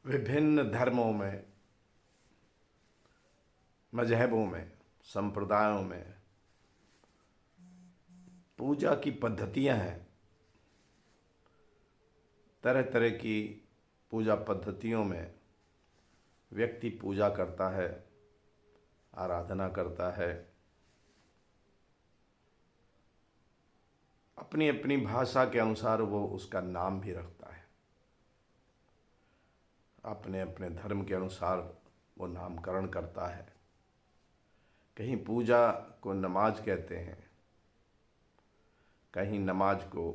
विभिन्न धर्मों में, मजहबों में, संप्रदायों में पूजा की पद्धतियां हैं। तरह तरह की पूजा पद्धतियों में व्यक्ति पूजा करता है, आराधना करता है। अपनी अपनी भाषा के अनुसार वो उसका नाम भी रखता है। अपने अपने धर्म के अनुसार वो नामकरण करता है। कहीं पूजा को नमाज कहते हैं, कहीं नमाज को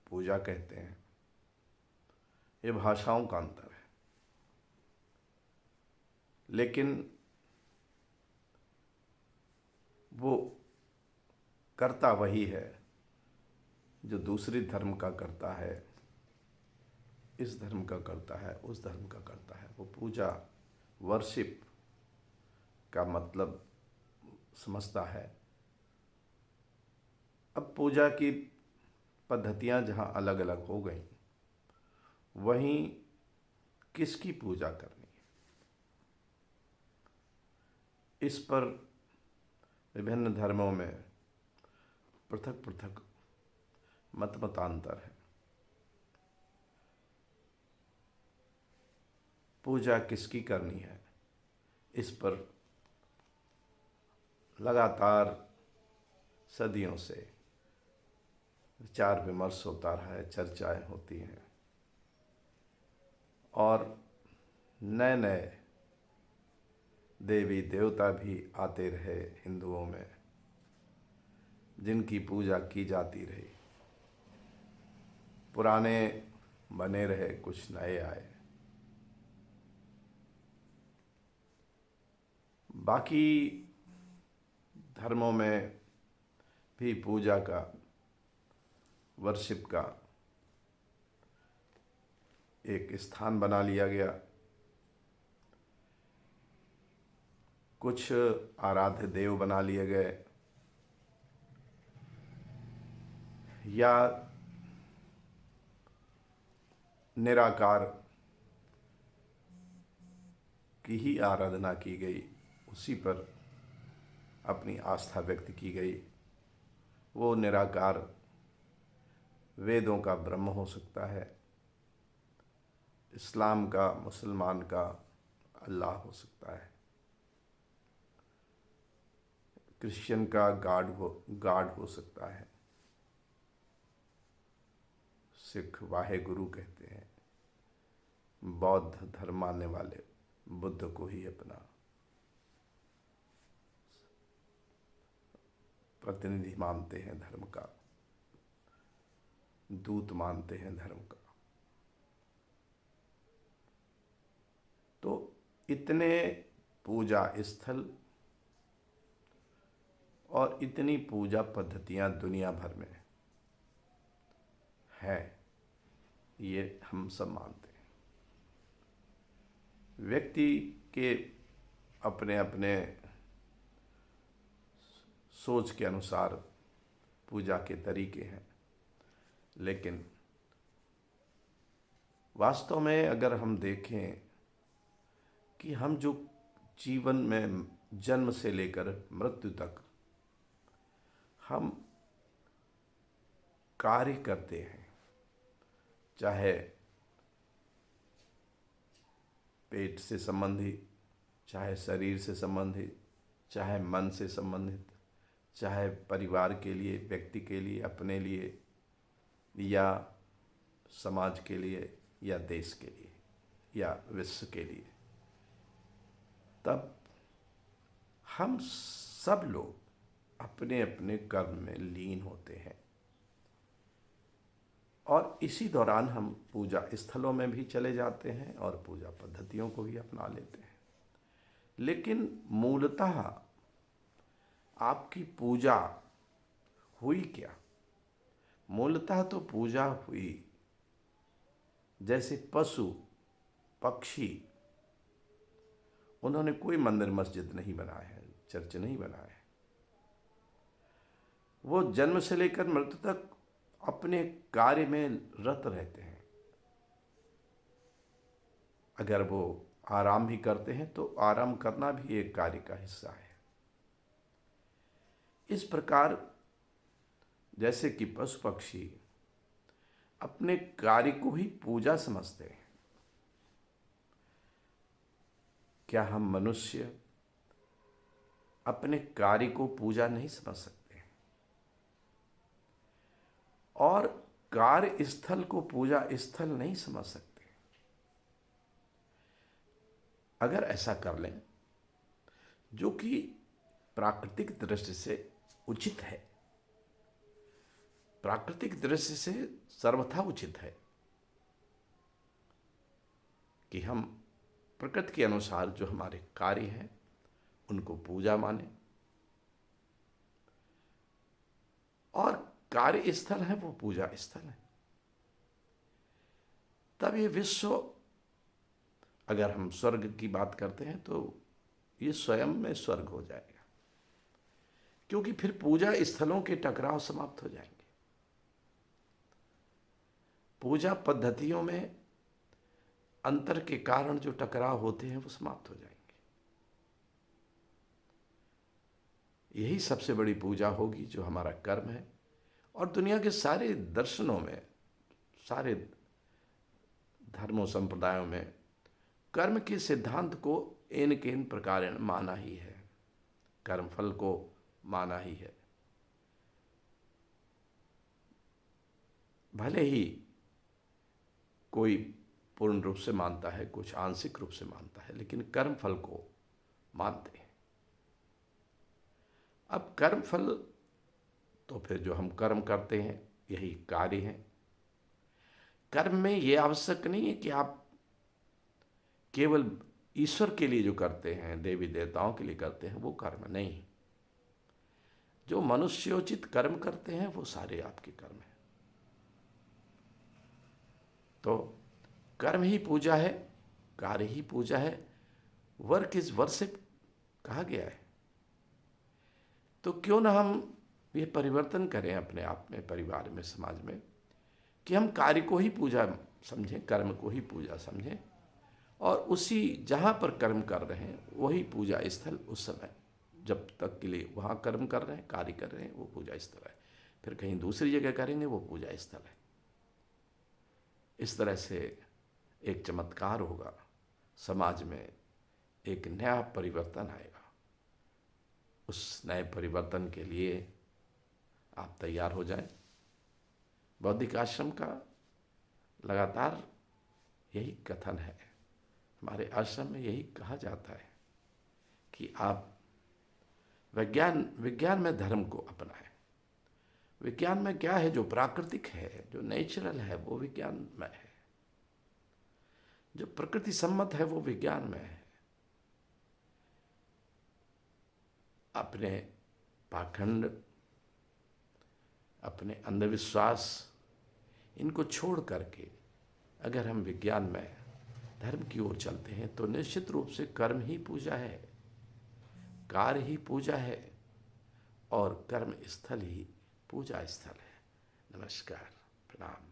पूजा कहते हैं। ये भाषाओं का अंतर है, लेकिन वो करता वही है जो दूसरी धर्म का करता है, इस धर्म का करता है, उस धर्म का करता है। वो पूजा, वर्शिप का मतलब समझता है। अब पूजा की पद्धतियां जहाँ अलग अलग हो गई, वहीं किसकी पूजा करनी है, इस पर विभिन्न धर्मों में पृथक पृथक मतांतर है। पूजा किसकी करनी है, इस पर लगातार सदियों से विचार विमर्श होता रहा है, चर्चाएं होती हैं और नए नए देवी देवता भी आते रहे हिंदुओं में, जिनकी पूजा की जाती रही। पुराने बने रहे, कुछ नए आए। बाकी धर्मों में भी पूजा का, वर्शिप का एक स्थान बना लिया गया। कुछ आराध्य देव बना लिए गए, या निराकार की ही आराधना की गई, उसी पर अपनी आस्था व्यक्त की गई। वो निराकार वेदों का ब्रह्म हो सकता है, इस्लाम का, मुसलमान का अल्लाह हो सकता है, क्रिश्चियन का गॉड हो सकता है, सिख वाहे गुरु कहते हैं, बौद्ध धर्म मानने वाले बुद्ध को ही अपना प्रतिनिधि मानते हैं, धर्म का दूत मानते हैं धर्म का। तो इतने पूजा स्थल और इतनी पूजा पद्धतियां दुनिया भर में हैं, ये हम सब मानते हैं। व्यक्ति के अपने अपने सोच के अनुसार पूजा के तरीके हैं, लेकिन वास्तव में अगर हम देखें कि हम जो जीवन में जन्म से लेकर मृत्यु तक हम कार्य करते हैं, चाहे पेट से संबंधित, चाहे शरीर से संबंधित, चाहे मन से संबंधित, चाहे परिवार के लिए, व्यक्ति के लिए, अपने लिए, या समाज के लिए, या देश के लिए, या विश्व के लिए, तब हम सब लोग अपने अपने कर्म में लीन होते हैं। और इसी दौरान हम पूजा स्थलों में भी चले जाते हैं और पूजा पद्धतियों को भी अपना लेते हैं। लेकिन मूलतः आपकी पूजा हुई क्या? मूलतः तो पूजा हुई जैसे पशु पक्षी, उन्होंने कोई मंदिर मस्जिद नहीं बनाए हैं, चर्च नहीं बनाए हैं। वो जन्म से लेकर मृत्यु तक अपने कार्य में रत रहते हैं। अगर वो आराम भी करते हैं तो आराम करना भी एक कार्य का हिस्सा है। इस प्रकार जैसे कि पशु पक्षी अपने कार्य को ही पूजा समझते हैं, क्या हम मनुष्य अपने कार्य को पूजा नहीं समझ सकते और कार्य स्थल को पूजा स्थल नहीं समझ सकते? अगर ऐसा कर लें, जो कि प्राकृतिक दृष्टि से उचित है, प्राकृतिक दृष्टि से सर्वथा उचित है कि हम प्रकृति के अनुसार जो हमारे कार्य हैं उनको पूजा माने, और कार्य स्थल है वो पूजा स्थल है। तब ये विश्व, अगर हम स्वर्ग की बात करते हैं तो ये स्वयं में स्वर्ग हो जाएगा, क्योंकि फिर पूजा स्थलों के टकराव समाप्त हो जाएंगे। पूजा पद्धतियों में अंतर के कारण जो टकराव होते हैं वो समाप्त हो जाएंगे। यही सबसे बड़ी पूजा होगी जो हमारा कर्म है। और दुनिया के सारे दर्शनों में, सारे धर्मों संप्रदायों में कर्म के सिद्धांत को इन के इन प्रकार माना ही है, कर्मफल को माना ही है। भले ही कोई पूर्ण रूप से मानता है, कुछ आंशिक रूप से मानता है, लेकिन कर्मफल को मानते हैं। अब कर्मफल तो फिर जो हम कर्म करते हैं यही कार्य है। कर्म में ये आवश्यक नहीं है कि आप केवल ईश्वर के लिए जो करते हैं, देवी देवताओं के लिए करते हैं, वो कर्म नहीं। जो मनुष्योचित कर्म करते हैं वो सारे आपके कर्म हैं। तो कर्म ही पूजा है, कार्य ही पूजा है। वर्क इज वर्शिप कहा गया है। तो क्यों ना हम ये परिवर्तन करें अपने आप में, परिवार में, समाज में, कि हम कार्य को ही पूजा समझें, कर्म को ही पूजा समझें, और उसी जहाँ पर कर्म कर रहे हैं वही पूजा स्थल उस समय, जब तक के लिए वहाँ कर्म कर रहे हैं, कार्य कर रहे हैं, वो पूजा स्थल है। फिर कहीं दूसरी जगह करेंगे वो पूजा स्थल है। इस तरह से एक चमत्कार होगा, समाज में एक नया परिवर्तन आएगा। उस नए परिवर्तन के लिए आप तैयार हो जाएं। बौद्धिक आश्रम का लगातार यही कथन है, हमारे आश्रम में यही कहा जाता है कि आप विज्ञान में धर्म को अपनाएं। विज्ञान में क्या है? जो प्राकृतिक है, जो नेचुरल है, वो विज्ञान में है। जो प्रकृति सम्मत है वो विज्ञान में है। अपने पाखंड, अपने अंधविश्वास, इनको छोड़ करके अगर हम विज्ञान में धर्म की ओर चलते हैं तो निश्चित रूप से कर्म ही पूजा है, कार्य ही पूजा है, और कर्म स्थल ही पूजा स्थल है। नमस्कार, प्रणाम।